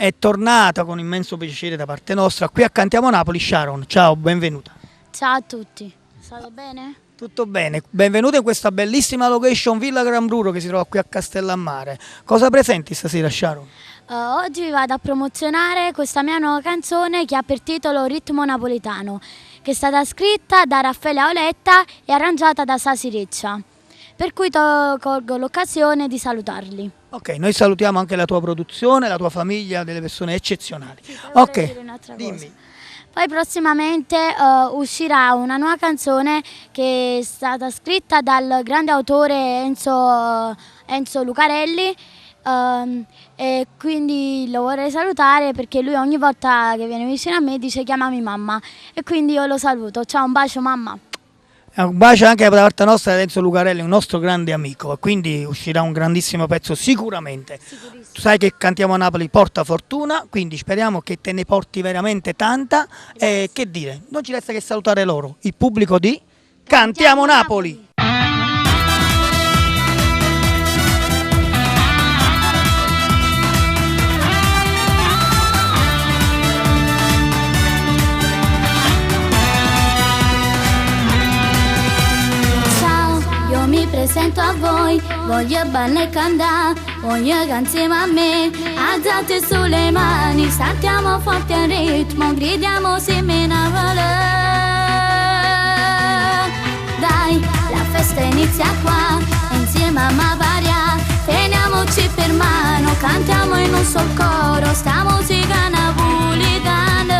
È tornata con immenso piacere da parte nostra. Qui a Cantiamo Napoli, Sharon. Ciao, benvenuta. Ciao a tutti, state bene? Tutto bene, benvenuta in questa bellissima location Villa Gran Bruro che si trova qui a Castellammare. Cosa presenti stasera, Sharon? Oggi vi vado a promozionare questa mia nuova canzone che ha per titolo Ritmo Napoletano, che è stata scritta da Raffaele Auletta e arrangiata da Sasi Reccia, per cui colgo l'occasione di salutarli. Ok, noi salutiamo anche la tua produzione, la tua famiglia, delle persone eccezionali. Sì, Ok, dimmi. dimmi. Poi prossimamente uscirà una nuova canzone che è stata scritta dal grande autore Enzo Lucarelli, e quindi lo vorrei salutare perché lui ogni volta che viene vicino a me dice chiamami mamma, e quindi io lo saluto. Ciao, un bacio mamma. Un bacio anche da parte nostra da Enzo Lucarelli, un nostro grande amico, e quindi uscirà un grandissimo pezzo sicuramente. Tu sai che Cantiamo a Napoli porta fortuna, quindi speriamo che te ne porti veramente tanta. E che dire, non ci resta che salutare loro, il pubblico di Cantiamo Napoli. Mi presento a voi, voglio ballare e cantare, voglio che insieme a me alzate sulle mani, saltiamo forte al ritmo, gridiamo insieme Napoli. Dai, la festa inizia qua, insieme a Mavaria, teniamoci per mano, cantiamo in un sol coro, sta musica napoletana.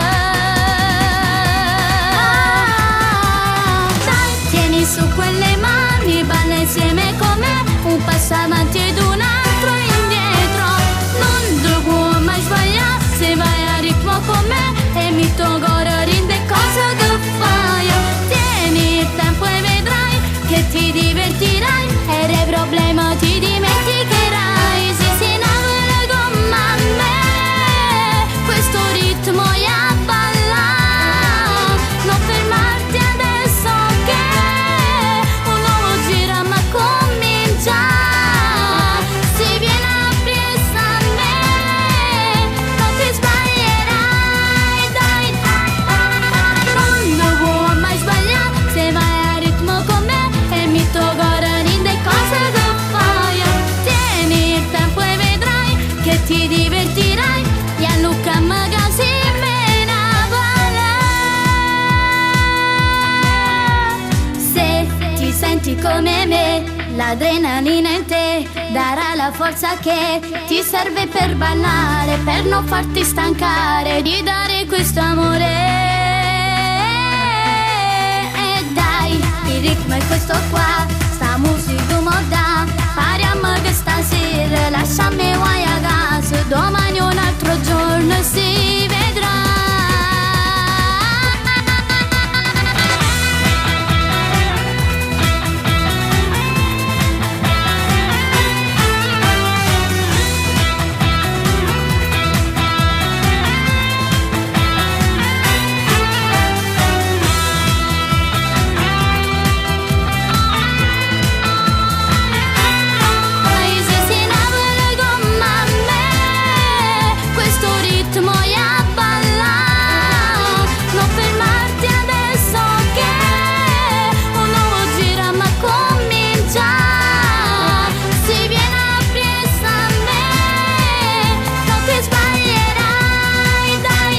Dai, tieni su quelle mani, balla insieme con me, un passo avanti ed un altro indietro, non ti puoi mai sbagliare se vai a ritmo con me e mi tocco rinde cosa che fai. Tieni il tempo e vedrai che ti divertirai e dei problemi ti dimenticherai. Se si innamora con me, questo ritmo ya balla, non fermarti adesso che un nuovo gira ma comincia. Se viene appresso a me, non ti sbaglierai, dai. Non puoi mai sbagliare se vai a ritmo con me e mi tocco rinde cose che fai. Tieni il tempo e vedrai che ti divertirai e a Luca Magazine Napoli. Se ti senti come me, l'adrenalina in te darà la forza che ti serve per ballare, per non farti stancare di dare questo amore. E dai, il ritmo è questo qua, sta musica moda, pariamo che stasera lasciami vai a casa, domani un altro giorno si vedrà. Se si innamora con me, questo ritmo ya balla, non fermarti adesso che un nuovo gira ma comincia. Se viene appresso a me, non ti sbaglierai, dai.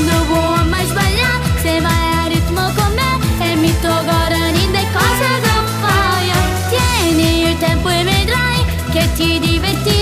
Non puoi mai sbagliare se vai a ritmo con me e mi tocco rinde cose che fai. Tieni il tempo e vedrai che ti diverti